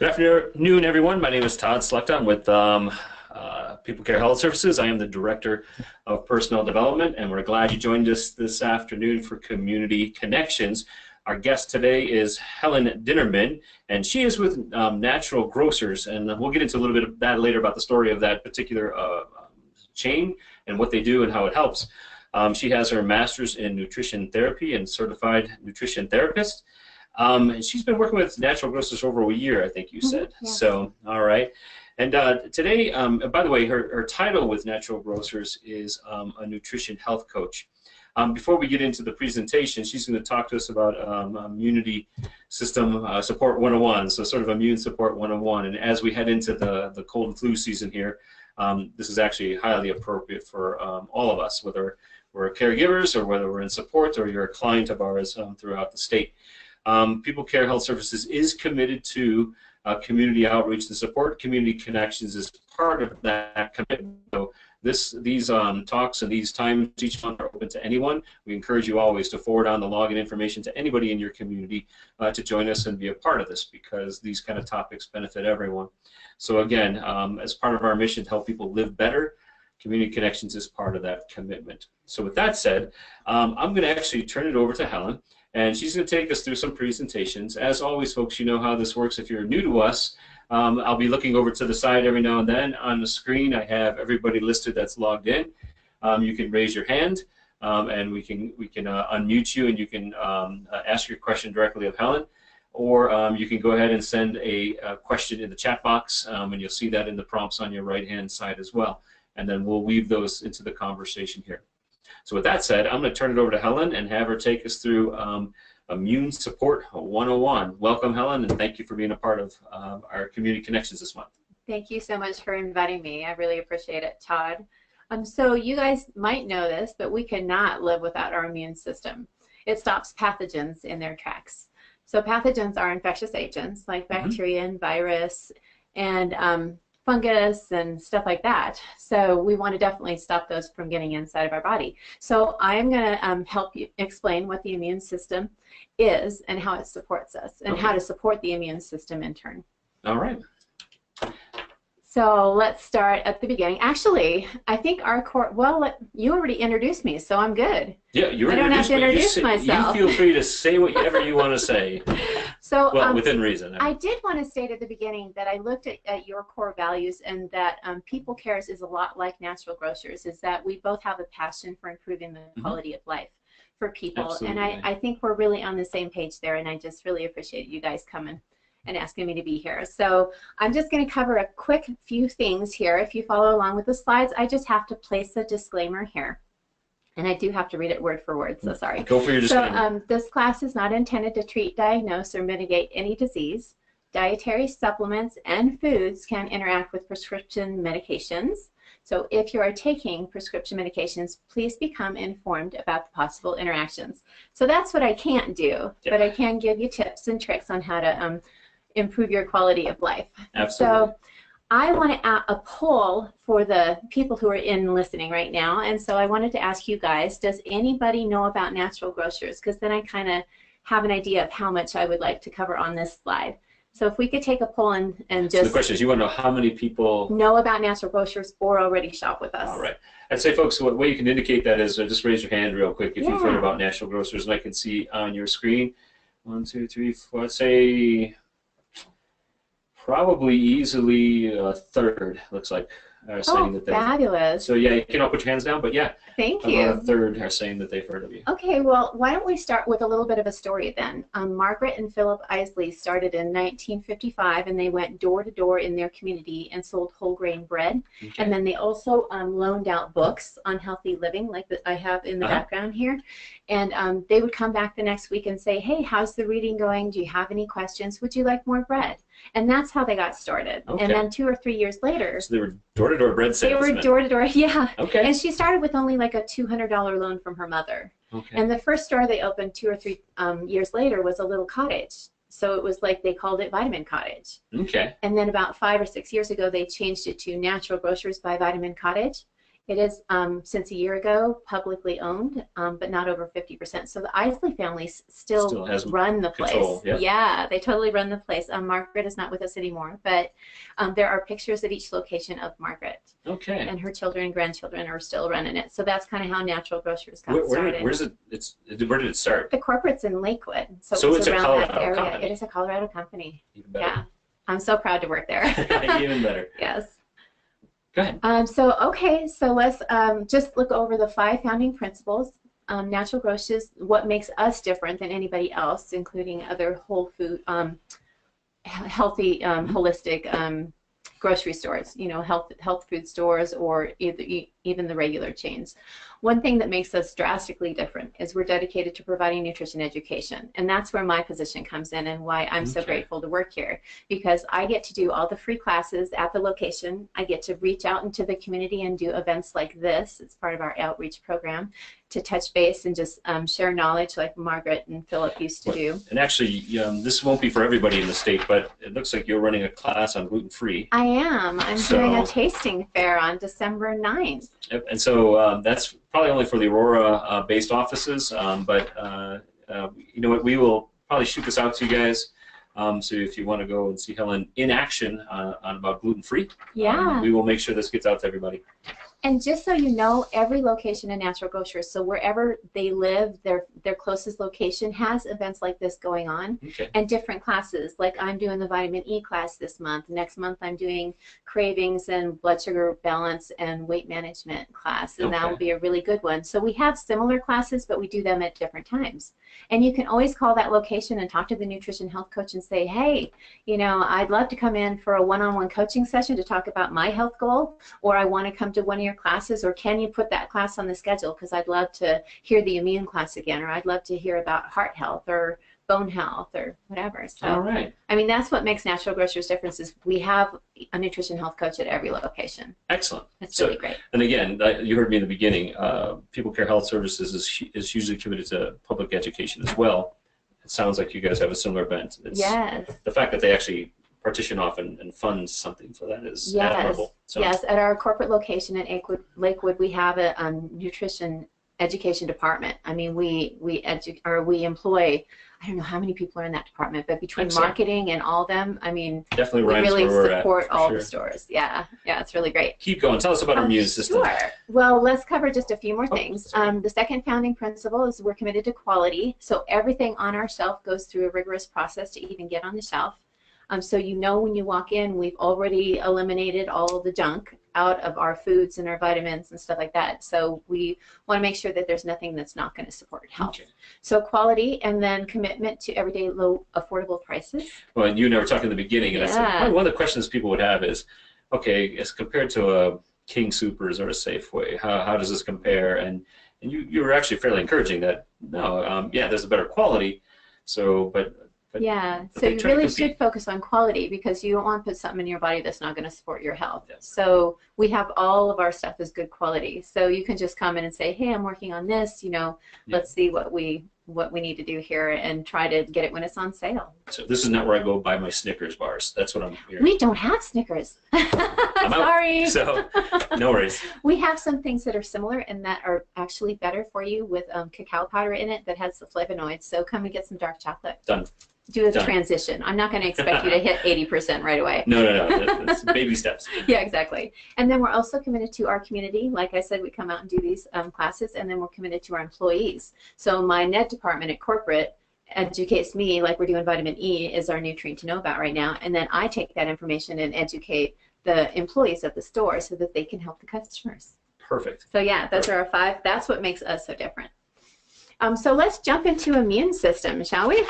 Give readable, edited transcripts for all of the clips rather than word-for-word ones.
Good afternoon, everyone. My name is Todd Slechta. I'm with People Care Health Services. I am the Director of Personnel Development, and we're glad you joined us this afternoon for Community Connections. Our guest today is Helen Dinerman, and she is with Natural Grocers, and we'll get into a little bit of that later about the story of that particular chain and what they do and how it helps. She has her master's in nutrition therapy and certified nutrition therapist. And she's been working with Natural Grocers for over a year, I think you said. Yes. So, all right. And today, by the way, her title with Natural Grocers is a nutrition health coach. Before we get into the presentation, she's going to talk to us about immunity system support 101, so sort of immune support 101. And as we head into the cold and flu season here, this is actually highly appropriate for all of us, whether we're caregivers or whether we're in support or you're a client of ours throughout the state. People Care Health Services is committed to community outreach and support. Community Connections is part of that commitment. So these talks and these times each month are open to anyone. We encourage you always to forward on the login information to anybody in your community to join us and be a part of this, because these kind of topics benefit everyone. So again, as part of our mission to help people live better, Community Connections is part of that commitment. So with that said, I'm going to actually turn it over to Helen, and she's going to take us through some presentations. As always, folks, you know how this works. If you're new to us, I'll be looking over to the side every now and then. On the screen, I have everybody listed that's logged in. You can raise your hand, and we can unmute you, and you can ask your question directly of Helen, or you can go ahead and send a question in the chat box, and you'll see that in the prompts on your right-hand side as well. And then we'll weave those into the conversation here. So with that said, I'm going to turn it over to Helen and have her take us through Immune Support 101. Welcome, Helen, and thank you for being a part of our Community Connections this month. Thank you so much for inviting me. I really appreciate it, Todd. So you guys might know this, but we cannot live without our immune system. It stops pathogens in their tracks. So pathogens are infectious agents like bacteria and virus and fungus and stuff like that. So we want to definitely stop those from getting inside of our body. So I'm going to help you explain what the immune system is and how it supports us and how to support the immune system in turn. All right. So let's start at the beginning. Actually, I think our core, well, you already introduced me, so I'm good. Yeah, I don't have to introduce myself. You feel free to say whatever you want to say. So, well, within reason. I did want to state at the beginning that I looked at your core values, and that People Cares is a lot like Natural Grocers, is that we both have a passion for improving the quality of life for people. Absolutely. And I think we're really on the same page there, and I just really appreciate you guys coming and asking me to be here. So I'm just going to cover a quick few things here. If you follow along with the slides, I just have to place a disclaimer here. And I do have to read it word for word, so sorry. Go for your disclaimer. So this class is not intended to treat, diagnose, or mitigate any disease. Dietary supplements and foods can interact with prescription medications. So if you are taking prescription medications, please become informed about the possible interactions. So that's what I can't do, but I can give you tips and tricks on how to improve your quality of life. Absolutely. So I want to add a poll for the people who are in listening right now, and so I wanted to ask you guys, does anybody know about Natural Grocers? Because then I kind of have an idea of how much I would like to cover on this slide. So if we could take a poll and just... So the question is, you want to know how many people know about Natural Grocers or already shop with us. All right. I'd say, folks, what way you can indicate that is just raise your hand real quick if you've heard about Natural Grocers, and I can see on your screen, 1, 2, 3, 4, let's say probably easily a third, looks like, are saying that they... fabulous. So yeah, you can all put your hands down, but yeah. Thank you. About a third are saying that they've heard of you. Okay, well, why don't we start with a little bit of a story then. Margaret and Philip Isley started in 1955, and they went door to door in their community and sold whole grain bread. And then they also loaned out books on healthy living, like I have in the background here. And they would come back the next week and say, hey, how's the reading going? Do you have any questions? Would you like more bread? And that's how they got started. And then 2 or 3 years later... So they were door-to-door bread salesmen. They were door-to-door, yeah. Okay. And she started with only like a $200 loan from her mother. Okay. And the first store they opened 2 or 3 years later was a little cottage. So it was like they called it Vitamin Cottage. Okay. And then about 5 or 6 years ago, they changed it to Natural Grocers by Vitamin Cottage. It is, since a year ago, publicly owned, but not over 50%. So the Isley family still has run the control, place. Yeah, they totally run the place. Margaret is not with us anymore, but there are pictures of each location of Margaret. Okay. And her children and grandchildren are still running it. So that's kind of how Natural Grocers got started. Where did it start? The corporate's in Lakewood, so it's a around Colorado that area. company. It is a Colorado company. Even better. Yeah, I'm so proud to work there. Even better. Yes. Go ahead. So let's just look over the 5 founding principles. Natural Grocers, what makes us different than anybody else, including other whole food, healthy, holistic grocery stores, health food stores, or even the regular chains. One thing that makes us drastically different is we're dedicated to providing nutrition education, and that's where my position comes in and why I'm so grateful to work here, because I get to do all the free classes at the location. I get to reach out into the community and do events like this. It's part of our outreach program to touch base and just share knowledge like Margaret and Philip used to do. And actually, this won't be for everybody in the state, but it looks like you're running a class on gluten-free. I am. I'm doing a tasting fair on December 9th. And so that's probably only for the Aurora-based offices, but you know what, we will probably shoot this out to you guys. So if you want to go and see Helen in action on about gluten-free, we will make sure this gets out to everybody. And just so you know, every location in Natural Grocers, so wherever they live, their closest location has events like this going on, and different classes. Like I'm doing the vitamin E class this month. Next month I'm doing cravings and blood sugar balance and weight management class, and that will be a really good one. So we have similar classes, but we do them at different times. And you can always call that location and talk to the nutrition health coach and say, hey, I'd love to come in for a one-on-one coaching session to talk about my health goal, or I want to come to one of your classes, or can you put that class on the schedule because I'd love to hear the immune class again, or I'd love to hear about heart health or bone health or whatever. So, all right. I mean, that's what makes Natural Grocers difference is we have a nutrition health coach at every location. Excellent. It's really great. And again, you heard me in the beginning, People Care Health Services is hugely committed to public education as well. It sounds like you guys have a similar bent. Yes. The fact that they actually partition off and fund something for that is admirable. So. Yes, at our corporate location in Lakewood, we have a nutrition education department. I mean, we employ, I don't know how many people are in that department, but between marketing and all them, I mean, definitely we really support all the stores. Yeah, it's really great. Keep going. Tell us about our immune system. Sure. Well, let's cover just a few more things. The second founding principle is we're committed to quality. So everything on our shelf goes through a rigorous process to even get on the shelf. So when you walk in, we've already eliminated all of the junk out of our foods and our vitamins and stuff like that. So we want to make sure that there's nothing that's not going to support health. So quality, and then commitment to everyday low, affordable prices. Well, and you and I were talking in the beginning, and I said one of the questions people would have is, okay, as compared to a King Soopers or a Safeway, how does this compare? And you were actually fairly encouraging that, no, there's a better quality. So, but so you really should focus on quality because you don't want to put something in your body that's not going to support your health. So we have all of our stuff is good quality. So you can just come in and say, hey, I'm working on this, let's see what we need to do here and try to get it when it's on sale. So this is not where I go buy my Snickers bars. That's what I'm hearing. We don't have Snickers. I'm Sorry. Out. So no worries. We have some things that are similar and that are actually better for you with cacao powder in it that has the flavonoids. So come and get some dark chocolate. Done. Do a transition. I'm not going to expect you to hit 80% right away. No. That's baby steps. Yeah, exactly. And then we're also committed to our community. Like I said, we come out and do these classes, and then we're committed to our employees. So my NED department at corporate educates me, like we're doing vitamin E is our nutrient to know about right now, and then I take that information and educate the employees at the store so that they can help the customers. Perfect. So yeah, those are our 5. That's what makes us so different. So let's jump into immune system, shall we?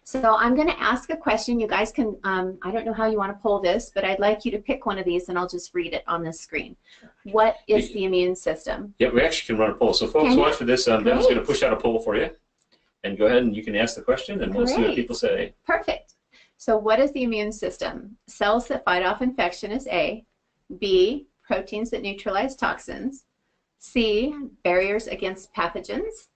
So I'm going to ask a question. You guys can, I don't know how you want to poll this, but I'd like you to pick one of these, and I'll just read it on this screen. What is the immune system? Yeah, we actually can run a poll. So folks, watch for this. Ben's going to push out a poll for you. And go ahead and you can ask the question, and we'll see what people say. Perfect. So what is the immune system? Cells that fight off infection is A. B, proteins that neutralize toxins. C, barriers against pathogens.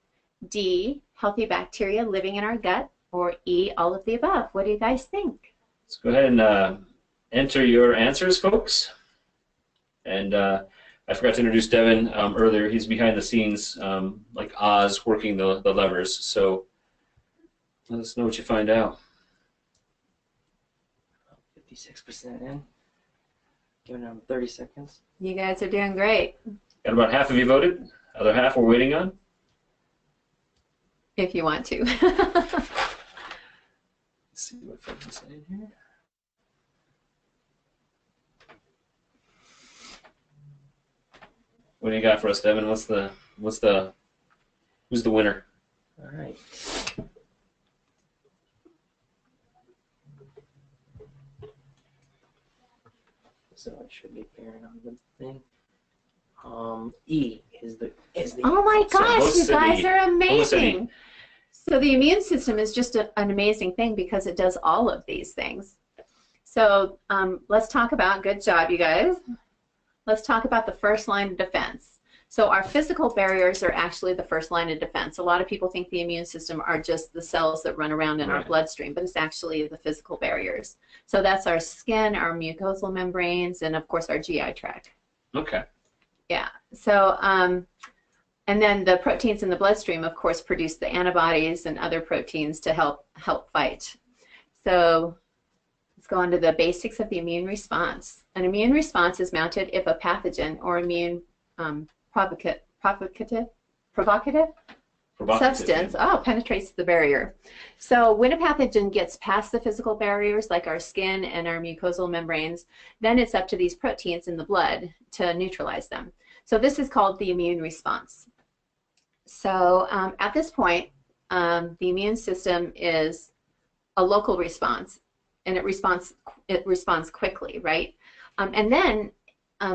D, healthy bacteria living in our gut. Or E, all of the above. What do you guys think? Let's go ahead and enter your answers, folks. And I forgot to introduce Devin earlier. He's behind the scenes, like Oz, working the levers. So let us know what you find out. 56% in. Giving them 30 seconds. You guys are doing great. Got about half of you voted. Other half we're waiting on. If you want to. Let's see what folks are saying here. What do you got for us, Devin? Who's the winner? All right. So it should be appearing on the thing. E is the Oh my gosh, you guys E. are Almost said E. amazing. So the immune system is just an amazing thing because it does all of these things. So let's talk about, good job you guys. Let's talk about the first line of defense. So our physical barriers are actually the first line of defense. A lot of people think the immune system are just the cells that run around in our bloodstream, but it's actually the physical barriers. So that's our skin, our mucosal membranes, and of course our GI tract. Okay. Yeah. So and then the proteins in the bloodstream, of course, produce the antibodies and other proteins to help fight. So let's go on to the basics of the immune response. An immune response is mounted if a pathogen or immune provocative substance penetrates the barrier. So when a pathogen gets past the physical barriers like our skin and our mucosal membranes, then it's up to these proteins in the blood to neutralize them. So this is called the immune response. So at this point, the immune system is a local response, and it responds quickly, right? And then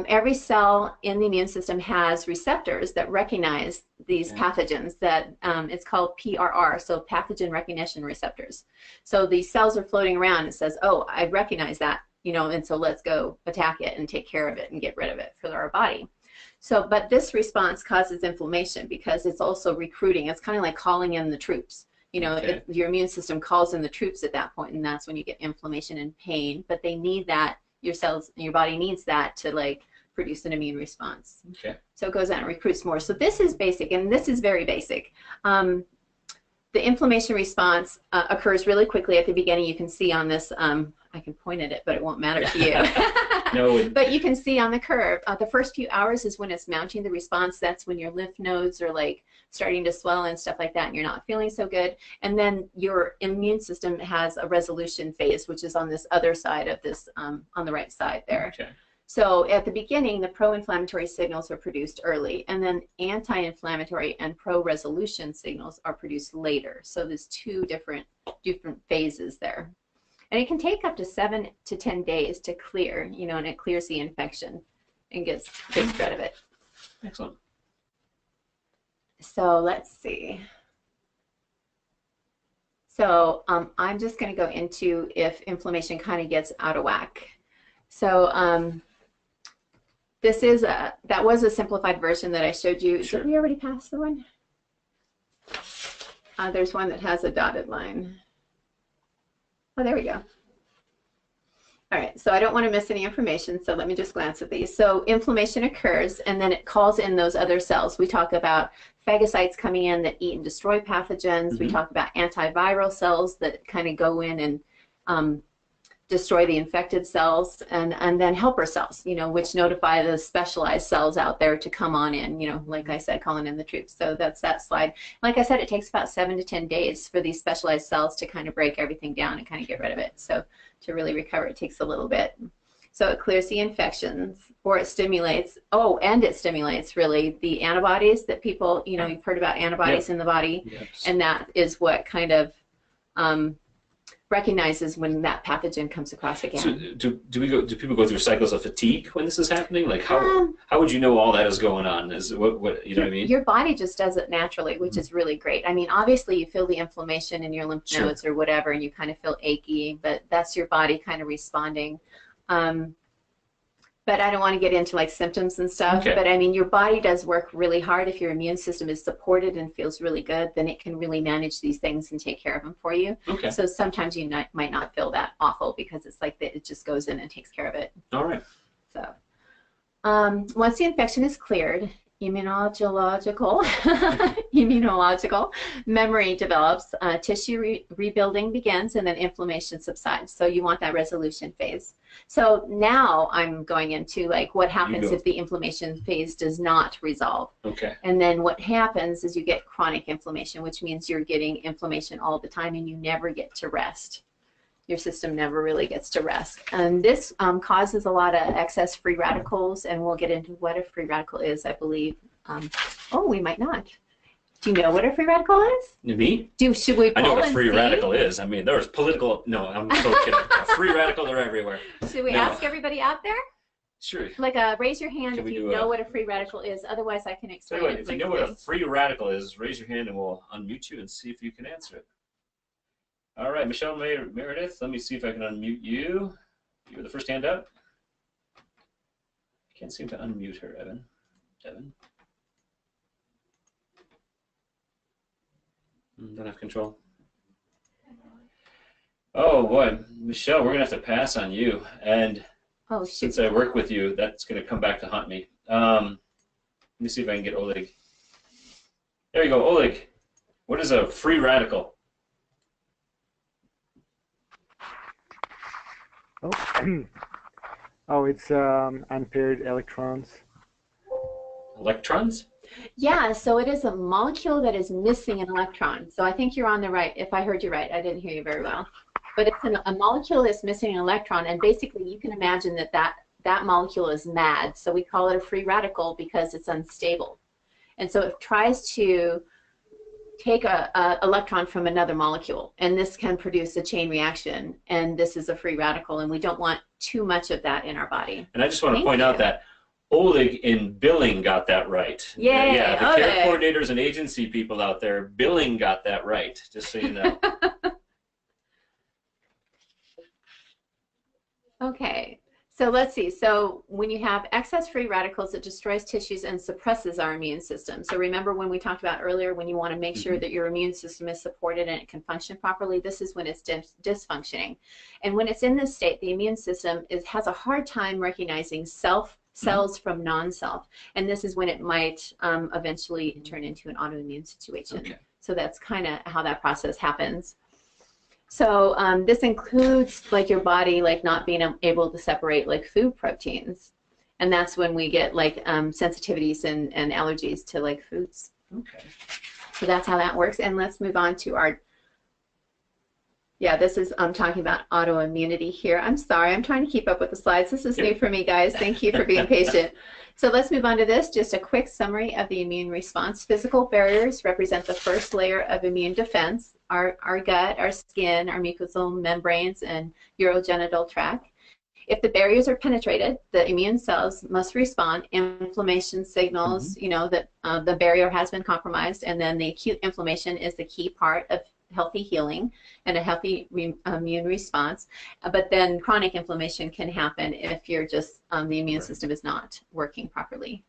every cell in the immune system has receptors that recognize these pathogens that it's called PRR, so pathogen recognition receptors. So these cells are floating around and says, oh, I recognize that, you know, and so let's go attack it and take care of it and get rid of it for our body. So, but this response causes inflammation because it's also recruiting. It's kind of like calling in the troops. You know, your immune system calls in the troops at that point, and that's when you get inflammation and pain. But they need that. Your cells, your body needs that to like produce an immune response. Okay. So it goes out and recruits more. So this is basic, and this is very basic. The inflammation response occurs really quickly at the beginning. You can see on this. I can point at it, but it won't matter to you. No. But you can see on the curve, the first few hours is when it's mounting the response. That's when your lymph nodes are like starting to swell and stuff like that, and you're not feeling so good. And then your immune system has a resolution phase, which is on this other side of this, on the right side there. Okay. So at the beginning, the pro-inflammatory signals are produced early, and then anti-inflammatory and pro-resolution signals are produced later. So there's two different phases there. And it can take up to 7 to 10 days to clear, you know, and it clears the infection and gets rid of it. Excellent. So let's see. So I'm just going to go into if inflammation kind of gets out of whack. So this is that was a simplified version that I showed you. Sure. Did we already pass the one? There's one that has a dotted line. Oh, there we go. All right, so I don't want to miss any information, so let me just glance at these. So inflammation occurs, and then it calls in those other cells. We talk about phagocytes coming in that eat and destroy pathogens. We talk about antiviral cells that kind of go in and destroy the infected cells, and then helper cells, you know, which notify the specialized cells out there to come on in, you know, like I said, calling in the troops. So that's that slide. Like I said, it takes about 7 to 10 days for these specialized cells to kind of break everything down and kind of get rid of it. So to really recover, it takes a little bit. So it clears the infections, or it stimulates, and it stimulates really the antibodies that people, you know, you've heard about antibodies in the body, and that is what kind of recognizes when that pathogen comes across again. So do people go through cycles of fatigue when this is happening? Like how would you know all that is going on? Is what you know what I mean? Your body just does it naturally, which is really great. I mean, obviously you feel the inflammation in your lymph nodes or whatever, and you kind of feel achy, but that's your body kind of responding. But I don't want to get into like symptoms and stuff. Okay. But I mean, your body does work really hard. If your immune system is supported and feels really good, then it can really manage these things and take care of them for you. Okay. So sometimes you might not feel that awful because it's like it just goes in and takes care of it. All right. So Once the infection is cleared, immunological memory develops, tissue rebuilding begins, and then inflammation subsides. So you want that resolution phase. So now I'm going into like what happens if the inflammation phase does not resolve. Okay. And then what happens is you get chronic inflammation, which means you're getting inflammation all the time and you never get to rest. Your system never really gets to rest. And this causes a lot of excess free radicals, and we'll get into what a free radical is, I believe. Oh, we might not. Do you know what a free radical is? Me? Should we I know poll what a and free see? radical is. I mean, there's political, no, I'm so kidding. A free radical, they're everywhere. Should we ask everybody out there? Sure. Like raise your hand if you know what a free radical is. Otherwise, I can explain it if you know what a free radical is, raise your hand and we'll unmute you and see if you can answer it. All right, Michelle Meredith, let me see if I can unmute you. You were the first hand up. I can't seem to unmute her, Evan. Don't have control. Oh boy, Michelle, we're gonna have to pass on you. And since I work with you, that's gonna come back to haunt me. Let me see if I can get Oleg. There you go, Oleg. What is a free radical? Oh, it's unpaired electrons. Electrons? Yeah, so it is a molecule that is missing an electron. So I think you're on the right, if I heard you right. I didn't hear you very well. But it's a molecule that's missing an electron, and basically you can imagine that molecule is mad. So we call it a free radical because it's unstable. And so it tries to take a electron from another molecule, and this can produce a chain reaction, and this is a free radical, and we don't want too much of that in our body. And I just want to point out that Oleg in billing got that right. Yay, yeah, the care coordinators and agency people out there, billing got that right, just so you know. Okay, so let's see. So when you have excess free radicals, it destroys tissues and suppresses our immune system. So remember when we talked about earlier, when you want to make sure that your immune system is supported and it can function properly, this is when it's dysfunctioning. And when it's in this state, the immune system has a hard time recognizing cells from non-self, and this is when it might eventually turn into an autoimmune situation. Okay. So that's kind of how that process happens. So this includes like your body like not being able to separate like food proteins, and that's when we get like sensitivities and allergies to like foods. Okay. So that's how that works. And let's move on to our. Yeah, this is talking about autoimmunity here. I'm sorry, I'm trying to keep up with the slides. This is new for me, guys. Thank you for being patient. So let's move on to this. Just a quick summary of the immune response. Physical barriers represent the first layer of immune defense. Our gut, our skin, our mucosal membranes, and urogenital tract. If the barriers are penetrated, the immune cells must respond. Inflammation signals, you know, that the barrier has been compromised, and then the acute inflammation is the key part of healthy healing and a healthy immune response. But then chronic inflammation can happen if you're just the immune system is not working properly.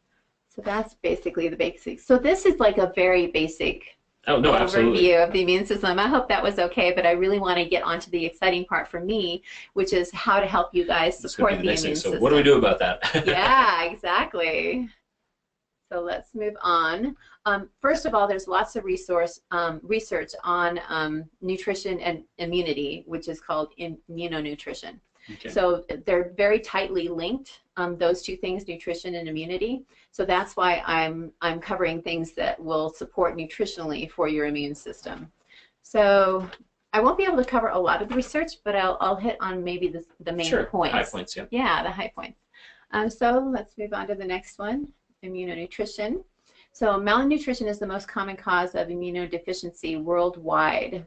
So that's basically the basics. So this is like a very basic overview of the immune system. I hope that was okay, but I really want to get onto the exciting part for me, which is how to help you guys support the immune system. So what do we do about that? Yeah, exactly. So let's move on. First of all, there's lots of research on nutrition and immunity, which is called immunonutrition. Okay. So they're very tightly linked, those two things, nutrition and immunity. So that's why I'm covering things that will support nutritionally for your immune system. So I won't be able to cover a lot of the research, but I'll hit on maybe the main points. High points, yeah. Yeah, the high points. So let's move on to the next one, immunonutrition. So malnutrition is the most common cause of immunodeficiency worldwide.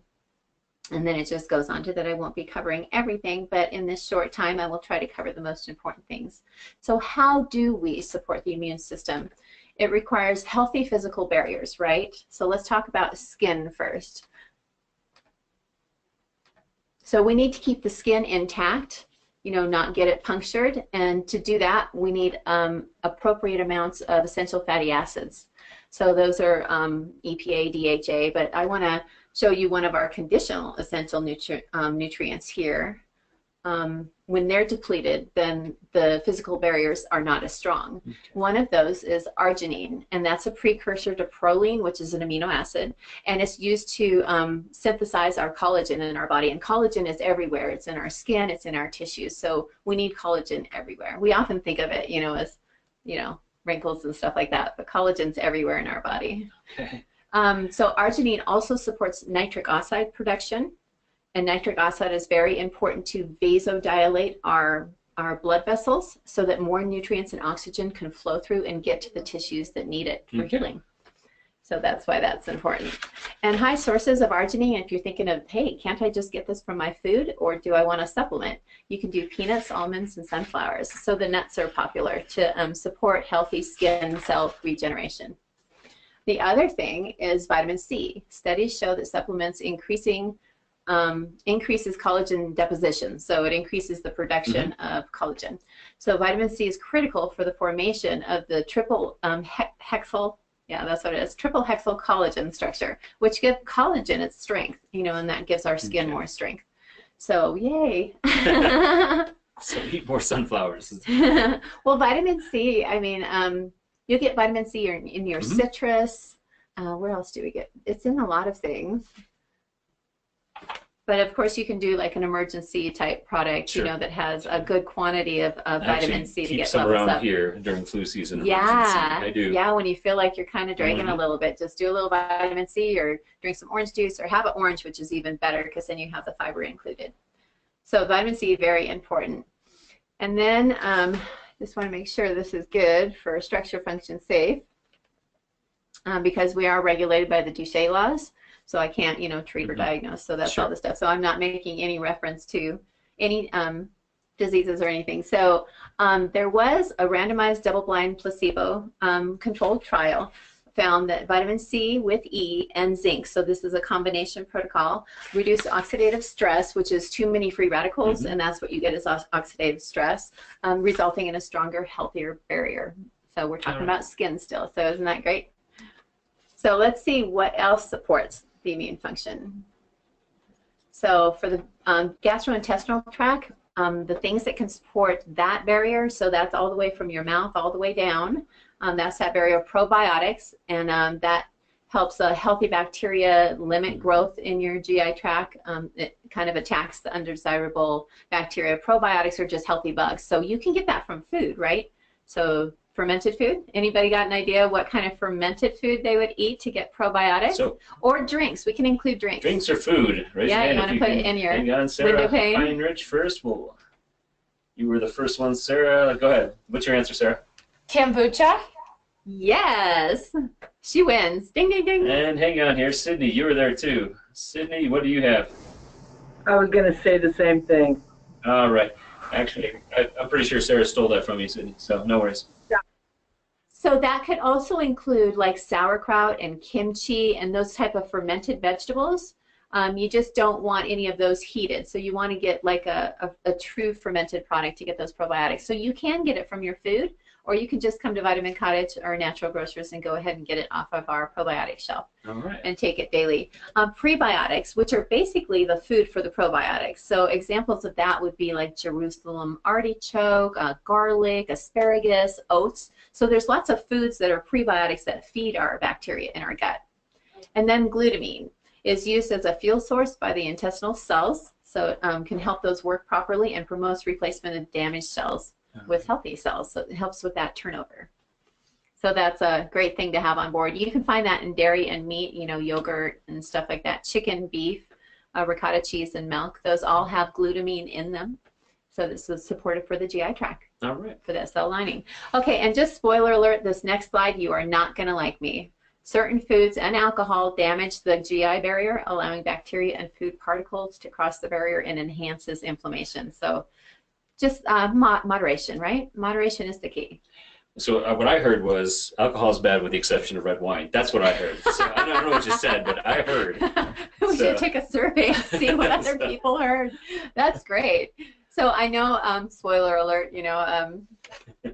And then it just goes on to that. I won't be covering everything, but in this short time, I will try to cover the most important things. So how do we support the immune system? It requires healthy physical barriers, right? So let's talk about skin first. So we need to keep the skin intact, you know, not get it punctured. And to do that, we need appropriate amounts of essential fatty acids. So those are EPA, DHA, but I want to show you one of our conditional essential nutrients here. when they're depleted, then the physical barriers are not as strong. Okay. One of those is arginine, and that's a precursor to proline, which is an amino acid, and it's used to synthesize our collagen in our body. And collagen is everywhere. It's in our skin, it's in our tissues, so we need collagen everywhere. We often think of it, as, wrinkles and stuff like that, but collagen's everywhere in our body. Okay. So arginine also supports nitric oxide production, and nitric oxide is very important to vasodilate our blood vessels so that more nutrients and oxygen can flow through and get to the tissues that need it for healing. So that's why that's important. And high sources of arginine, if you're thinking of, hey, can't I just get this from my food, or do I want to supplement? You can do peanuts, almonds, and sunflowers. So the nuts are popular to support healthy skin cell regeneration. The other thing is vitamin C. Studies show that supplements increases collagen deposition, so it increases the production of collagen. So vitamin C is critical for the formation of the triple hexyl, that's what it is, triple hexyl collagen structure, which gives collagen its strength, and that gives our skin more strength. So yay! So eat more sunflowers. Well, vitamin C, you'll get vitamin C in your citrus. Where else do we get? It's in a lot of things. But of course, you can do like an emergency type product, that has a good quantity of vitamin C to get some levels around up. Here during flu season. Yeah, I do. Yeah, when you feel like you're kind of dragging a little bit, just do a little vitamin C, or drink some orange juice, or have an orange, which is even better because then you have the fiber included. So vitamin C, very important. And then just want to make sure this is good for structure, function, safe, because we are regulated by the Duché laws. So I can't, treat or diagnose. So that's all the stuff. So I'm not making any reference to any diseases or anything. So there was a randomized double-blind placebo controlled trial found that vitamin C with E and zinc, so this is a combination protocol, reduced oxidative stress, which is too many free radicals, and that's what you get is oxidative stress, resulting in a stronger, healthier barrier. So we're talking about skin still. So isn't that great? So let's see what else supports the immune function. So for the gastrointestinal tract, the things that can support that barrier, so that's all the way from your mouth all the way down, that's that barrier of probiotics, and that helps a healthy bacteria limit growth in your GI tract. It kind of attacks the undesirable bacteria. Probiotics are just healthy bugs, so you can get that from food, right? So fermented food. Anybody got an idea what kind of fermented food they would eat to get probiotics? Or drinks. We can include drinks. Drinks or food. Raise your hand you want to put it in your hang on, Sarah. window pane. Heinrich first. Well, you were the first one, Sarah. Go ahead. What's your answer, Sarah? Kombucha? Yes. She wins. Ding, ding, ding. And hang on here. Sydney, you were there too. Sydney, what do you have? I was going to say the same thing. All right. Actually, I'm pretty sure Sarah stole that from you, Sydney, so no worries. So that could also include like sauerkraut and kimchi and those type of fermented vegetables. You just don't want any of those heated. So you want to get like a true fermented product to get those probiotics. So you can get it from your food, or you can just come to Vitamin Cottage or Natural Grocers and go ahead and get it off of our probiotic shelf and take it daily. Prebiotics, which are basically the food for the probiotics. So examples of that would be like Jerusalem artichoke, garlic, asparagus, oats. So there's lots of foods that are prebiotics that feed our bacteria in our gut. And then glutamine is used as a fuel source by the intestinal cells, so it can help those work properly and promotes replacement of damaged cells with healthy cells, so it helps with that turnover. So that's a great thing to have on board. You can find that in dairy and meat, yogurt and stuff like that. Chicken, beef, ricotta cheese, and milk, those all have glutamine in them. So this is supportive for the GI tract, for that cell lining. Okay, and just spoiler alert, this next slide, you are not going to like me. Certain foods and alcohol damage the GI barrier, allowing bacteria and food particles to cross the barrier and enhances inflammation. So just moderation, right? Moderation is the key. So what I heard was alcohol is bad with the exception of red wine. That's what I heard. So I don't know what you said, but I heard. We should take a survey and see what other people heard. That's great. So I know, spoiler alert, you know,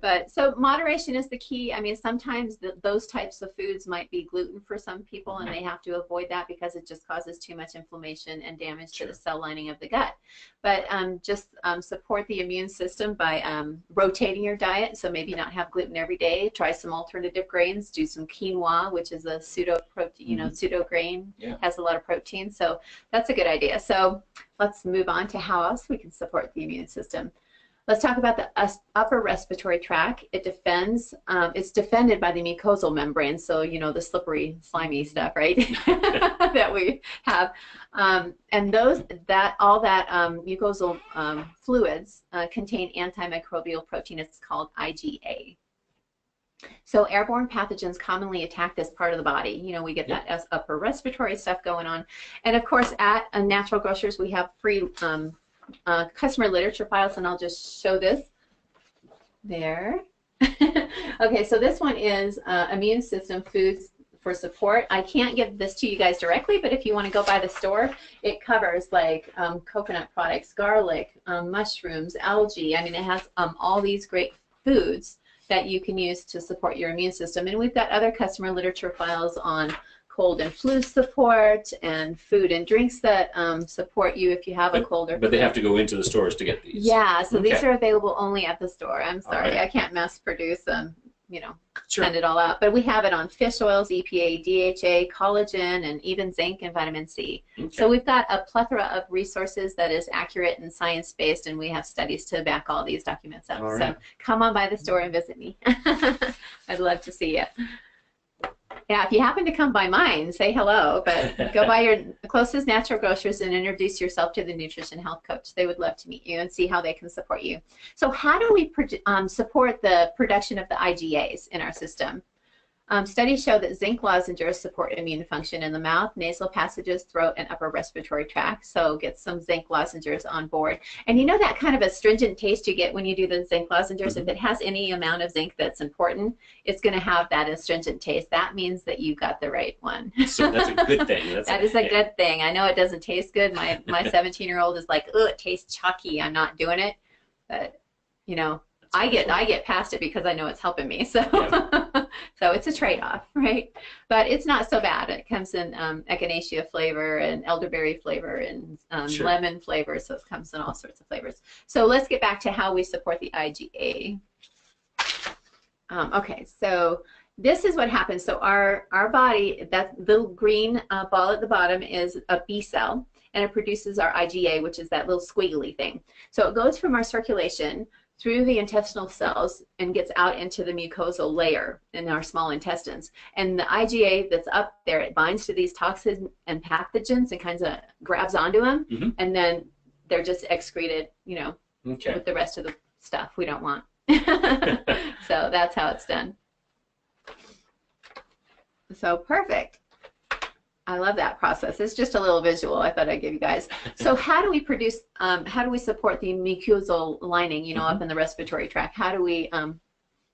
but so moderation is the key. I mean, sometimes those types of foods might be gluten for some people, and they have to avoid that because it just causes too much inflammation and damage to the cell lining of the gut. But just support the immune system by rotating your diet. So maybe not have gluten every day. Try some alternative grains. Do some quinoa, which is a pseudo protein, you know, pseudo grain. Has a lot of protein. So that's a good idea. So let's move on to how else we can support the immune system. Let's talk about the upper respiratory tract. It defends, it's defended by the mucosal membrane, so you know the slippery, slimy stuff, right? that we have, and all that mucosal fluids contain antimicrobial protein. It's called IgA. So airborne pathogens commonly attack this part of the body. You know, we get that upper respiratory stuff going on, and of course at Natural Grocers we have free customer literature files, and I'll just show this there. Okay, so this one is immune system foods for support. I can't give this to you guys directly, but if you want to go by the store, it covers like coconut products, garlic, mushrooms, algae. I mean, it has all these great foods that you can use to support your immune system. And we've got other customer literature files on cold and flu support and food and drinks that support you if you have a cold or flu. But they have to go into the stores to get these. Yeah, so these are available only at the store. I'm sorry, I can't mass produce them, you know, send it all out. But we have it on fish oils, EPA, DHA, collagen, and even zinc and vitamin C. So we've got a plethora of resources that is accurate and science-based, and we have studies to back all these documents up. So come on by the store and visit me. I'd love to see you. Yeah, if you happen to come by mine, say hello, but go by your closest Natural Grocers and introduce yourself to the Nutrition Health Coach. They would love to meet you and see how they can support you. So how do we support the production of the IgAs in our system? Studies show that zinc lozenges support immune function in the mouth, nasal passages, throat, and upper respiratory tract. So get some zinc lozenges on board. And you know that kind of astringent taste you get when you do the zinc lozenges? If it has any amount of zinc that's important, it's going to have that astringent taste. That means that you got the right one. So that's a good thing. That is a good thing. I know it doesn't taste good. My 17-year-old is like, oh, it tastes chalky. I'm not doing it. But, you know, I get past it because I know it's helping me. So so it's a trade-off, right? But it's not so bad. It comes in echinacea flavor and elderberry flavor and lemon flavor, so it comes in all sorts of flavors. So let's get back to how we support the IgA. Okay, so this is what happens. So our body, that little green ball at the bottom is a B cell, and it produces our IgA, which is that little squiggly thing. So it goes from our circulation through the intestinal cells and gets out into the mucosal layer in our small intestines. And the IgA that's up there, it binds to these toxins and pathogens and kind of grabs onto them, and then they're just excreted, you know, with the rest of the stuff we don't want. So that's how it's done. So perfect. I love that process. It's just a little visual I thought I'd give you guys. So how do we produce, how do we support the mucosal lining, you know, up in the respiratory tract? How do we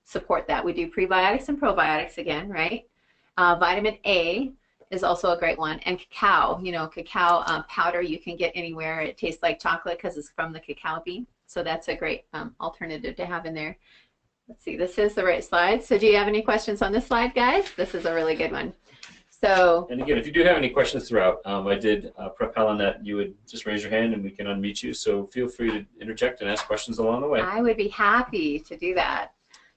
support that? We do prebiotics and probiotics again, right? Vitamin A is also a great one. And cacao, you know, cacao powder you can get anywhere. It tastes like chocolate because it's from the cacao bean. So that's a great alternative to have in there. Let's see, this is the right slide. So do you have any questions on this slide, guys? This is a really good one. So, and again, if you do have any questions throughout, I did prep Helen that you would just raise your hand and we can unmute you. So feel free to interject and ask questions along the way. I would be happy to do that.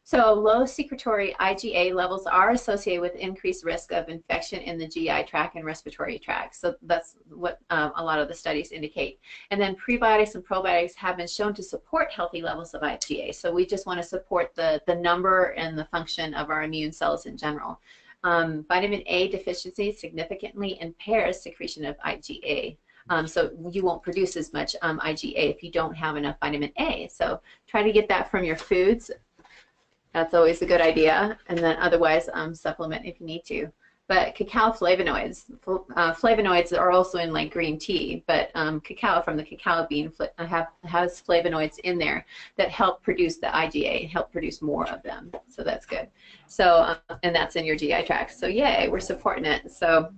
So low secretory IgA levels are associated with increased risk of infection in the GI tract and respiratory tract. So that's what a lot of the studies indicate. And then prebiotics and probiotics have been shown to support healthy levels of IgA. So we just want to support the number and the function of our immune cells in general. Vitamin A deficiency significantly impairs secretion of IgA. So you won't produce as much IgA if you don't have enough vitamin A. So try to get that from your foods. That's always a good idea. And then otherwise supplement if you need to. But cacao flavonoids, flavonoids are also in like green tea, but cacao from the cacao bean has flavonoids in there that help produce the IgA, help produce more of them. So that's good. So, and that's in your GI tract. So yay, we're supporting it. So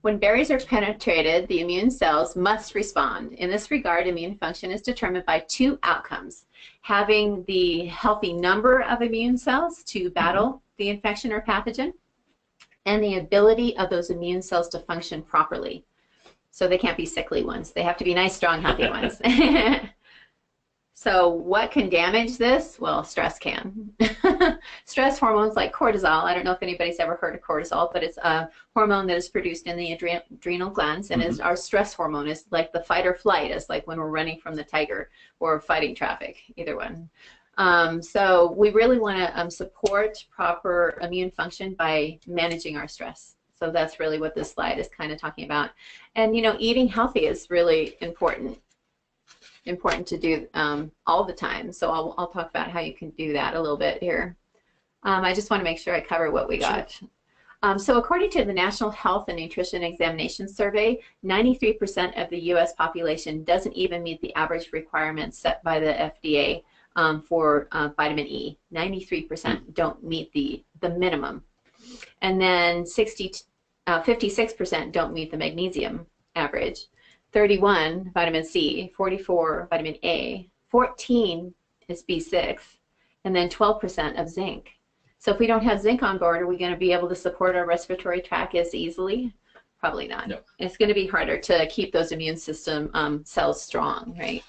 When berries are penetrated, the immune cells must respond. In this regard, immune function is determined by two outcomes: having the healthy number of immune cells to battle the infection or pathogen, and the ability of those immune cells to function properly. So they can't be sickly ones. They have to be nice, strong, healthy ones. So what can damage this? Well, stress can. Stress hormones like cortisol. I don't know if anybody's ever heard of cortisol, but it's a hormone that is produced in the adrenal glands, and is our stress hormone. Is like the fight or flight. It's like when we're running from the tiger or fighting traffic, either one. So we really want to support proper immune function by managing our stress. So that's really what this slide is kind of talking about. And, you know, eating healthy is really important to do all the time. So I'll talk about how you can do that a little bit here. I just want to make sure I cover what we got. Sure. So according to the National Health and Nutrition Examination Survey, 93% of the U.S. population doesn't even meet the average requirements set by the FDA for vitamin E. 93% don't meet the minimum. And then 56% don't meet the magnesium average. 31 vitamin C, 44 vitamin A, 14 is B6, and then 12% of zinc. So if we don't have zinc on board, are we going to be able to support our respiratory tract as easily? Probably not. No. It's going to be harder to keep those immune system cells strong, right?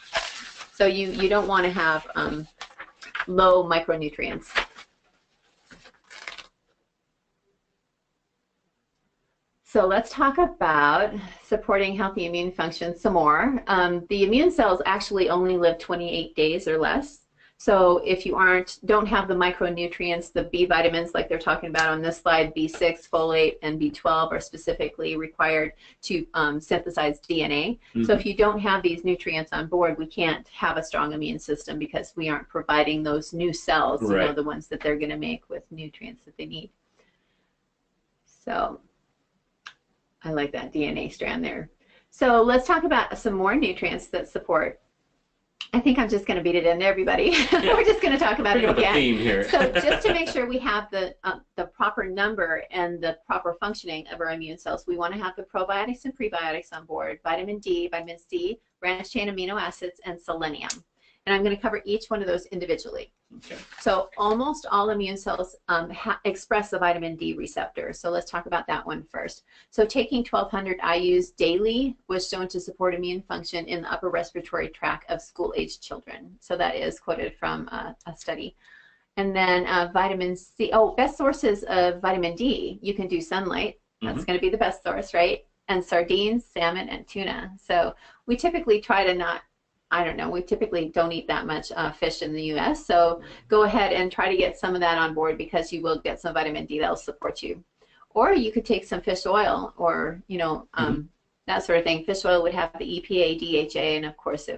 So you don't want to have low micronutrients. So let's talk about supporting healthy immune function some more. The immune cells actually only live 28 days or less. So if you don't have the micronutrients, the B vitamins like they're talking about on this slide, B6, folate, and B12 are specifically required to synthesize DNA. So if you don't have these nutrients on board, we can't have a strong immune system because we aren't providing those new cells, you know, the ones that they're going to make with nutrients that they need. So I like that DNA strand there. So let's talk about some more nutrients that support. I think I'm just going to beat it into everybody. Yeah. We're just going to talk about it again. A theme here. So just to make sure we have the proper number and the proper functioning of our immune cells, we want to have the probiotics and prebiotics on board: vitamin D, vitamin C, branched chain amino acids, and selenium. And I'm going to cover each one of those individually. Okay. So almost all immune cells express the vitamin D receptor. So let's talk about that one first. So taking 1,200 IUs daily was shown to support immune function in the upper respiratory tract of school-aged children. So that is quoted from a study. And then vitamin C. Oh, best sources of vitamin D. You can do sunlight. That's going to be the best source, right? And sardines, salmon, and tuna. So we typically try to not, I don't know, we typically don't eat that much fish in the U.S., so go ahead and try to get some of that on board because you will get some vitamin D that will support you. Or you could take some fish oil or, you know, that sort of thing. Fish oil would have the EPA, DHA, and of course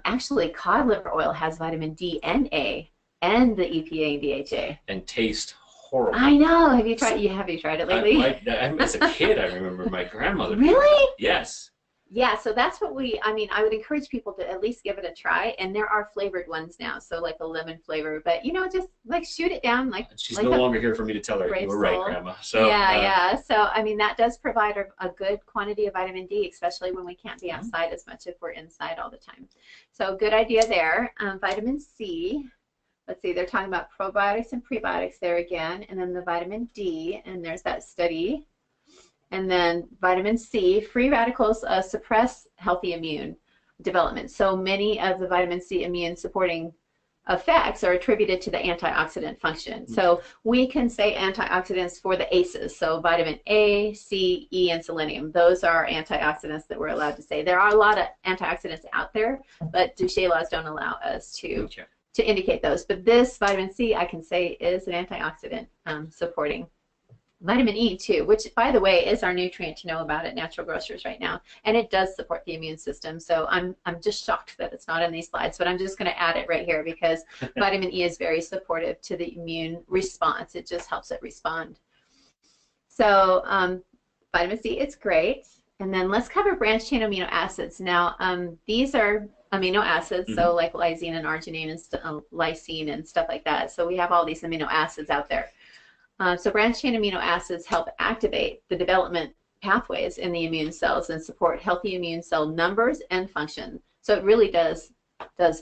actually cod liver oil has vitamin D and A and the EPA and DHA. And taste horrible. I know. Have you tried it lately? As a kid, I remember my grandmother. Really? Yes. Yeah, so that's what I would encourage people to at least give it a try, and there are flavored ones now, so like a lemon flavor, but you know, just like shoot it down like. She's no longer here for me to tell her you were right, Grandma. So yeah. So I mean, that does provide a good quantity of vitamin D, especially when we can't be outside as much if we're inside all the time. So good idea there. Vitamin C. Let's see, they're talking about probiotics and prebiotics there again, and then the vitamin D, and there's that study. And then vitamin C, free radicals suppress healthy immune development. So many of the vitamin C immune supporting effects are attributed to the antioxidant function. So we can say antioxidants for the ACEs. So vitamin A, C, E, and selenium. Those are antioxidants that we're allowed to say. There are a lot of antioxidants out there, but Duché laws don't allow us to indicate those. But this vitamin C, I can say, is an antioxidant supporting. Vitamin E too, which by the way is our nutrient to know about at Natural Grocers right now, and it does support the immune system. So I'm just shocked that it's not in these slides, but I'm just going to add it right here because vitamin E is very supportive to the immune response. It just helps it respond. So vitamin C, it's great. And then let's cover branched chain amino acids. Now these are amino acids, so like lysine and arginine and lysine and stuff like that. So we have all these amino acids out there. So branched chain amino acids help activate the development pathways in the immune cells and support healthy immune cell numbers and function. So it really does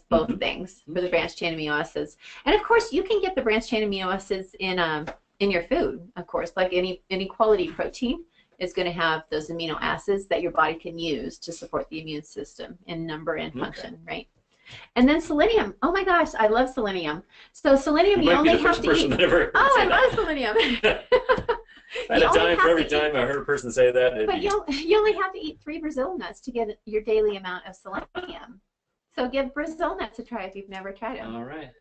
both things for the branched chain amino acids. And of course, you can get the branched chain amino acids in your food, of course, like any quality protein is going to have those amino acids that your body can use to support the immune system in number and function, right? And then selenium. Oh my gosh, I love selenium. So selenium, you only have to eat. Oh, I love selenium. At a time for every time I heard a person say that. But you only have to eat 3 Brazil nuts to get your daily amount of selenium. So give Brazil nuts a try if you've never tried them. All right.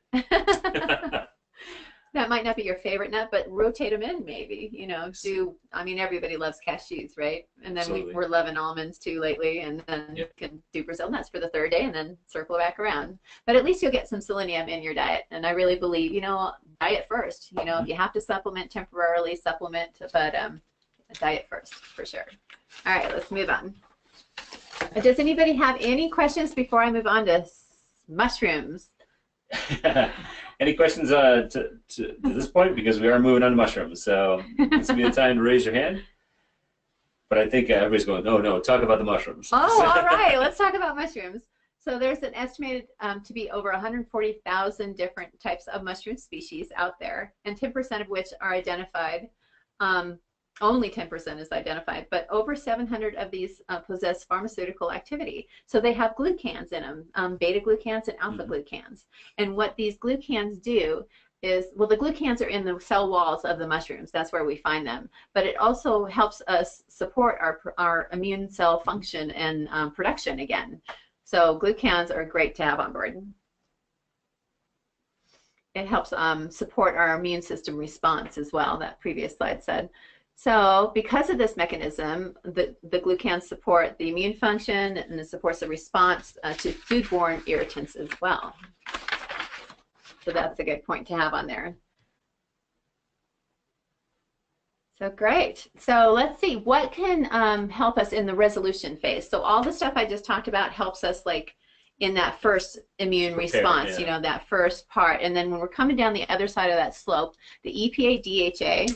That might not be your favorite nut, but rotate them in maybe. You know, I mean, everybody loves cashews, right? And then we're loving almonds too lately, and then you can do Brazil nuts for the 3rd day and then circle back around. But at least you'll get some selenium in your diet. And I really believe, you know, diet first. You know, if you have to supplement temporarily, supplement, but diet first for sure. All right, let's move on. Does anybody have any questions before I move on to mushrooms? Any questions to this point? Because we are moving on to mushrooms, so this will be the time to raise your hand. But I think everybody's going, oh no, talk about the mushrooms. Oh, all right, let's talk about mushrooms. So there's an estimated to be over 140,000 different types of mushroom species out there, and 10% of which are identified. Only 10% is identified, but over 700 of these possess pharmaceutical activity. So they have glucans in them, beta-glucans and alpha-glucans. And what these glucans do is, well, the glucans are in the cell walls of the mushrooms. That's where we find them. But it also helps us support our immune cell function and production again. So glucans are great to have on board. It helps support our immune system response as well, that previous slide said. So because of this mechanism, the glucans support the immune function, and it supports the response to foodborne irritants as well. So that's a good point to have on there. So great. So let's see, what can help us in the resolution phase? So all the stuff I just talked about helps us like in that first immune response, you know, that first part. And then when we're coming down the other side of that slope, the EPA, DHA,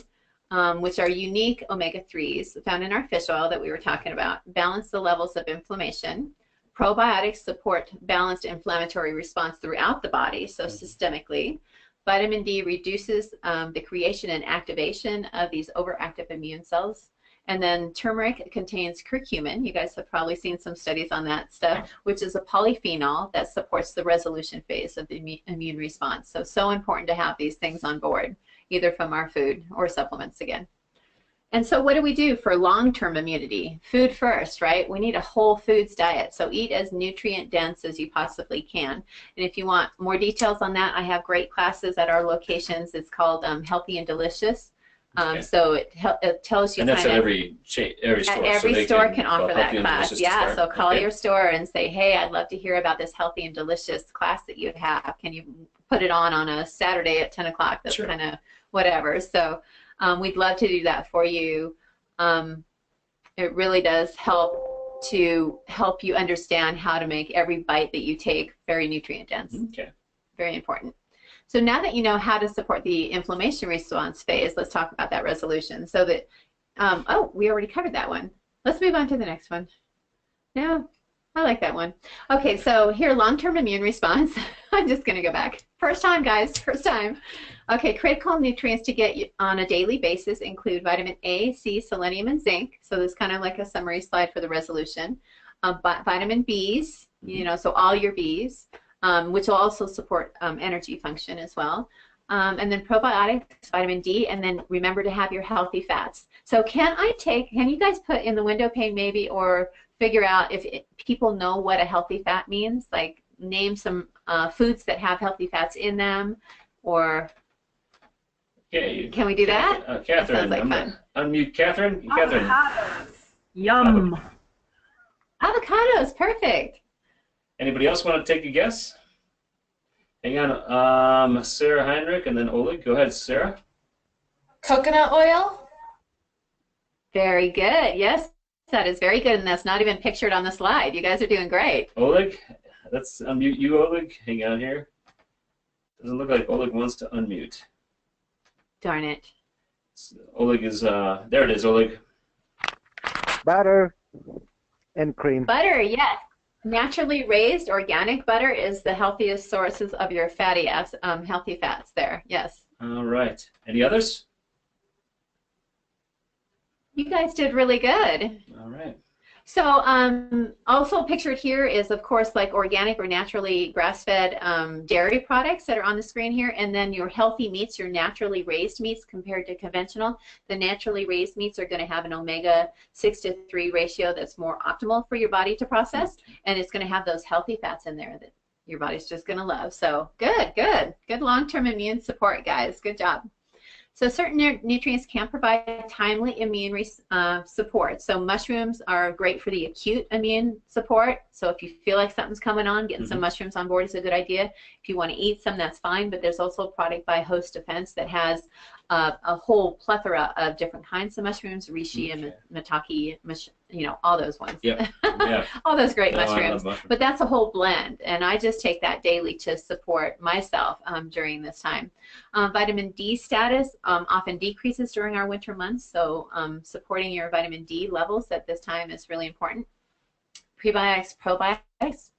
which are unique omega-3s found in our fish oil that we were talking about, balance the levels of inflammation. Probiotics support balanced inflammatory response throughout the body, so systemically. Vitamin D reduces the creation and activation of these overactive immune cells. And then turmeric contains curcumin. You guys have probably seen some studies on that stuff, which is a polyphenol that supports the resolution phase of the immune response. So important to have these things on board, either from our food or supplements again. And so what do we do for long-term immunity? Food first, right? We need a whole foods diet. So eat as nutrient dense as you possibly can. And if you want more details on that, I have great classes at our locations. It's called Healthy and Delicious. So it tells you and that's kind at of every store. Every store can offer that class. Yeah, so call Okay. your store and say, hey, I'd love to hear about this Healthy and Delicious class that you have. Can you put it on a Saturday at 10 o'clock? That's kind of whatever. So we'd love to do that for you. It really does help to help you understand how to make every bite that you take very nutrient dense. Okay. Very important. So now that you know how to support the inflammation response phase, let's talk about that resolution. So that, oh, we already covered that one. Let's move on to the next one. No, I like that one. Okay, so here, long-term immune response. I'm just going to go back. First time, guys, first time. Okay, critical nutrients to get on a daily basis include vitamin A, C, selenium, and zinc. So this is kind of like a summary slide for the resolution. Vitamin Bs, you know, so all your Bs. Which will also support energy function as well. And then probiotics, vitamin D, and then remember to have your healthy fats. So can you guys put in the window pane maybe, or figure out if people know what a healthy fat means? Like name some foods that have healthy fats in them, or can we do that? Catherine, that sounds like fun. Unmute Catherine. Catherine. Avocados. Yum. Avocados, perfect. Anybody else want to take a guess? Hang on, Sarah Heinrich and then Oleg. Go ahead, Sarah. Coconut oil? Very good. Yes, that is very good, and that's not even pictured on the slide. You guys are doing great. Oleg, let's unmute you, Oleg. Hang on here. Doesn't look like Oleg wants to unmute. Darn it. Oleg is, there it is, Oleg. Butter and cream. Butter, yes. Naturally raised organic butter is the healthiest sources of your fatty acids, healthy fats there. Yes. All right. Any others? You guys did really good. All right. So also pictured here is, of course, like organic or naturally grass-fed dairy products that are on the screen here, and then your healthy meats, your naturally raised meats compared to conventional. The naturally raised meats are going to have an omega 6:3 ratio that's more optimal for your body to process, and it's going to have those healthy fats in there that your body's just going to love. So good, good. Good long-term immune support, guys. Good job. So certain nutrients can provide timely immune support. So mushrooms are great for the acute immune support. So if you feel like something's coming on, getting some mushrooms on board is a good idea. If you want to eat some, that's fine. But there's also a product by Host Defense that has a whole plethora of different kinds of mushrooms, reishi and maitake, you know, all those ones. Yep. Yeah. All those great No, I mushrooms. love mushrooms. But that's a whole blend, and I just take that daily to support myself during this time. Vitamin D status often decreases during our winter months, so supporting your vitamin D levels at this time is really important. Prebiotics, probiotics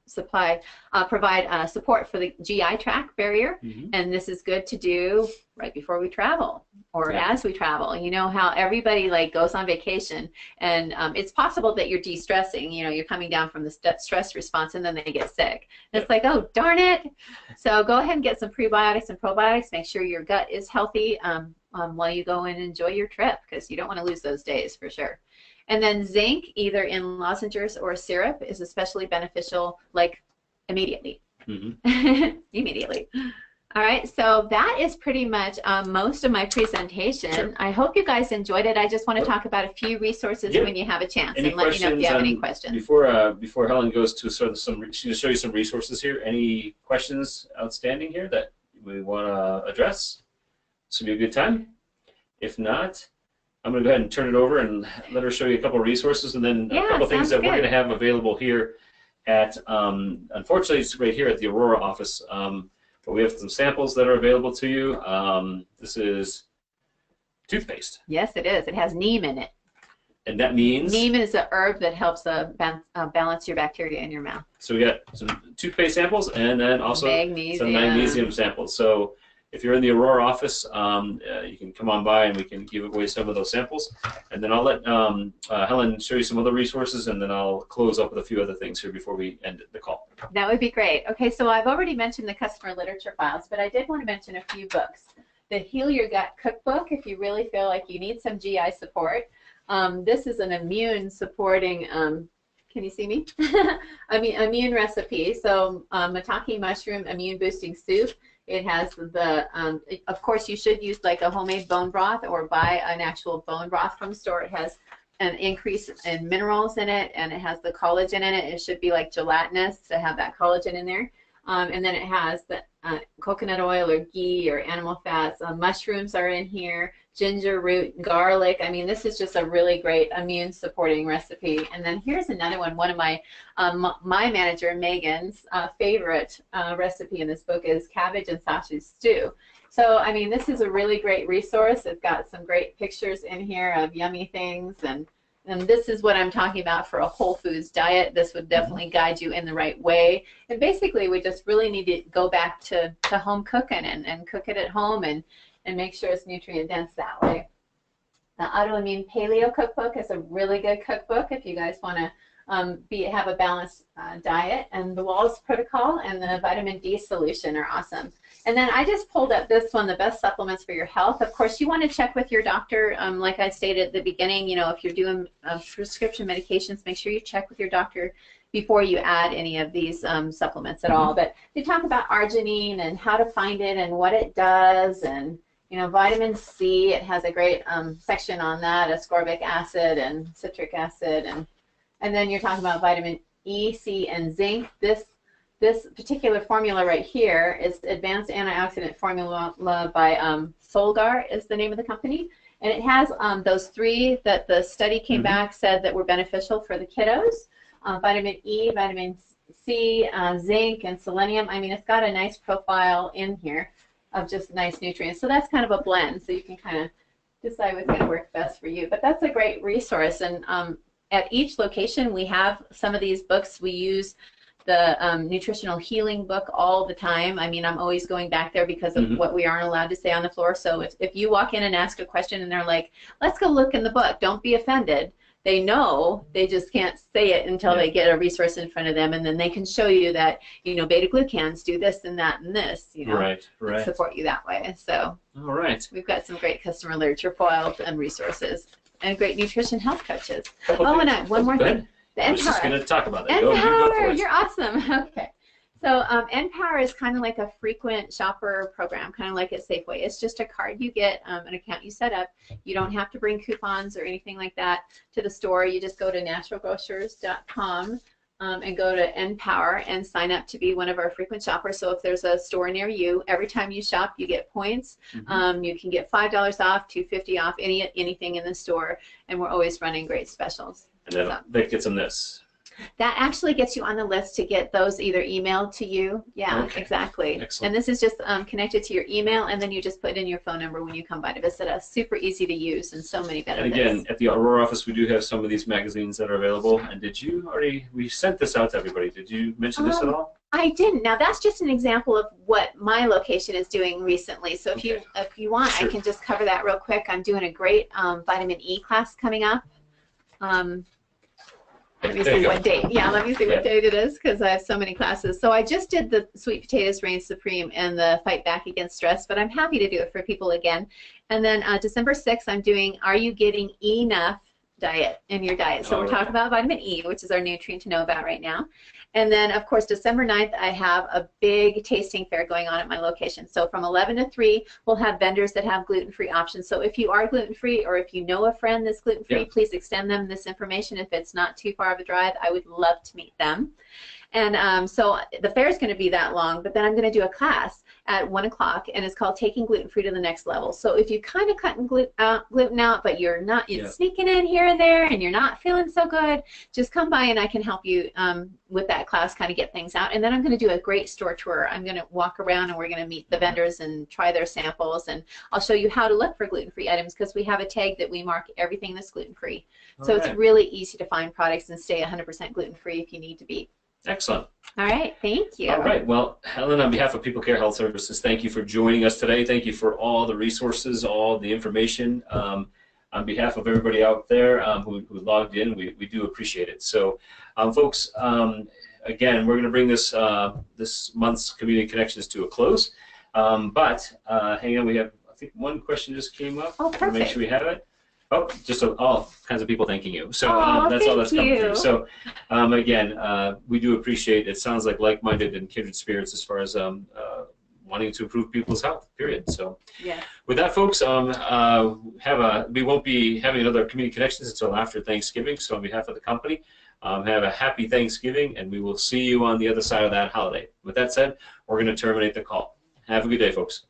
provide support for the GI tract barrier, and this is good to do right before we travel or as we travel. You know how everybody like goes on vacation, and it's possible that you're de-stressing. You know, you're coming down from the stress response, and then they get sick. And it's like, oh, darn it. So go ahead and get some prebiotics and probiotics. Make sure your gut is healthy while you go and enjoy your trip, because you don't want to lose those days for sure. And then zinc, either in lozenges or syrup, is especially beneficial, like immediately. Immediately. All right, so that is pretty much most of my presentation. Sure. I hope you guys enjoyed it. I just want to talk about a few resources when you have a chance, Any and let me know if you have any questions. Before Helen goes to sort of she's going to show you some resources here. Any questions outstanding here that we want to address? This would be a good time. If not, I'm going to go ahead and turn it over and let her show you a couple of resources, and then a couple of things that we're going to have available here at, unfortunately, it's right here at the Aurora office, but we have some samples that are available to you. This is toothpaste. Yes, it is. It has neem in it. And that means? Neem is a herb that helps balance your bacteria in your mouth. So we got some toothpaste samples and then also some magnesium samples. So if you're in the Aurora office, you can come on by and we can give away some of those samples. And then I'll let Helen show you some other resources, and then I'll close up with a few other things here before we end the call. That would be great. Okay, so I've already mentioned the customer literature files, but I did want to mention a few books. The Heal Your Gut Cookbook, if you really feel like you need some GI support. This is an immune supporting, can you see me? Immune recipe. So maitake mushroom immune boosting soup. It has the, of course, you should use like a homemade bone broth or buy an actual bone broth from the store. It has an increase in minerals in it, and it has the collagen in it. It should be like gelatinous to have that collagen in there. And then it has the coconut oil or ghee or animal fats. Mushrooms are in here, ginger root, garlic. I mean, this is just a really great immune supporting recipe. And then here's another one. One of my my manager Megan's favorite recipe in this book is cabbage and sausage stew. So I mean, this is a really great resource. It's got some great pictures in here of yummy things, and this is what I'm talking about for a whole foods diet. This would definitely guide you in the right way. And basically, we just really need to go back to home cooking and cook it at home and make sure it's nutrient dense that way. The Autoimmune Paleo Cookbook is a really good cookbook if you guys want to have a balanced diet. And the Walls Protocol and the Vitamin D Solution are awesome. And then I just pulled up this one, the best supplements for your health. Of course, you want to check with your doctor. Like I stated at the beginning, you know, if you're doing prescription medications, make sure you check with your doctor before you add any of these supplements at all. But they talk about arginine and how to find it and what it does, and you know, vitamin C. It has a great section on that, ascorbic acid and citric acid, and then you're talking about vitamin E, C, and zinc. This particular formula right here is Advanced Antioxidant Formula by Solgar is the name of the company. And it has those three that the study came back said that were beneficial for the kiddos. Vitamin E, vitamin C, zinc, and selenium. I mean, it's got a nice profile in here of just nice nutrients. So that's kind of a blend. So you can kind of decide what's going to work best for you. But that's a great resource. And at each location we have some of these books. We use the nutritional healing book all the time. I mean, I'm always going back there because of what we aren't allowed to say on the floor. So if you walk in and ask a question and they're like, let's go look in the book, don't be offended. They know, they just can't say it until they get a resource in front of them, and then they can show you that, you know, beta-glucans do this and that and this, you know, right. support you that way. So all right, we've got some great customer literature files and resources and great nutrition health coaches. Okay. Oh, and one more thing. The I was just going to talk about that. Empower, you're awesome. Okay. So Empower is kind of like a frequent shopper program, kind of like at Safeway. It's just a card you get, an account you set up. You don't have to bring coupons or anything like that to the store. You just go to naturalgrocers.com and go to Empower and sign up to be one of our frequent shoppers. So if there's a store near you, every time you shop, you get points. You can get $5 off, $2.50 off, anything in the store, and we're always running great specials. And that gets them this. That actually gets you on the list to get those either emailed to you. Yeah, okay. Exactly. Excellent. And this is just connected to your email, and then you just put in your phone number when you come by to visit us. Super easy to use and so many benefits. And again, at the Aurora office, we do have some of these magazines that are available. And we sent this out to everybody. Did you mention this at all? I didn't. Now that's just an example of what my location is doing recently. So if you want, sure. I can just cover that real quick. I'm doing a great vitamin E class coming up. Let me see what date. Yeah, let me see what date it is because I have so many classes. So I just did the Sweet Potatoes Reign Supreme and the Fight Back Against Stress, but I'm happy to do it for people again. And then December 6th, I'm doing Are You Getting Enough Diet in Your Diet. So we're talking about vitamin E, which is our nutrient to know about right now. And then, of course, December 9th, I have a big tasting fair going on at my location. So from 11 to 3, we'll have vendors that have gluten-free options. So if you are gluten-free or if you know a friend that's gluten-free, please extend them this information. If it's not too far of a drive, I would love to meet them. And so the fair is going to be that long, but then I'm going to do a class at 1 o'clock, and it's called Taking Gluten-Free to the Next Level. So if you kind of cutting gluten out, but you're not, it's sneaking in here and there, and you're not feeling so good, just come by and I can help you with that class, kind of get things out. And then I'm going to do a great store tour. I'm going to walk around, and we're going to meet the vendors and try their samples, and I'll show you how to look for gluten-free items because we have a tag that we mark everything that's gluten-free. So it's really easy to find products and stay 100% gluten-free if you need to be. Excellent. All right, thank you. All right, well, Helen, on behalf of People Care Health Services, thank you for joining us today. Thank you for all the resources, all the information. On behalf of everybody out there who logged in, we do appreciate it. So, folks, again, we're going to bring this this month's Community Connections to a close. But hang on, we have, I think one question just came up. Oh, perfect. Make sure we have it. Oh, just all kinds of people thanking you. So that's all that's thank coming you. through. So again, we do appreciate it. Sounds like like-minded and kindred spirits as far as wanting to improve people's health, period. So with that, folks, we won't be having another Community Connections until after Thanksgiving. So on behalf of the company, have a happy Thanksgiving, and we will see you on the other side of that holiday. With that said, we're going to terminate the call. Have a good day, folks.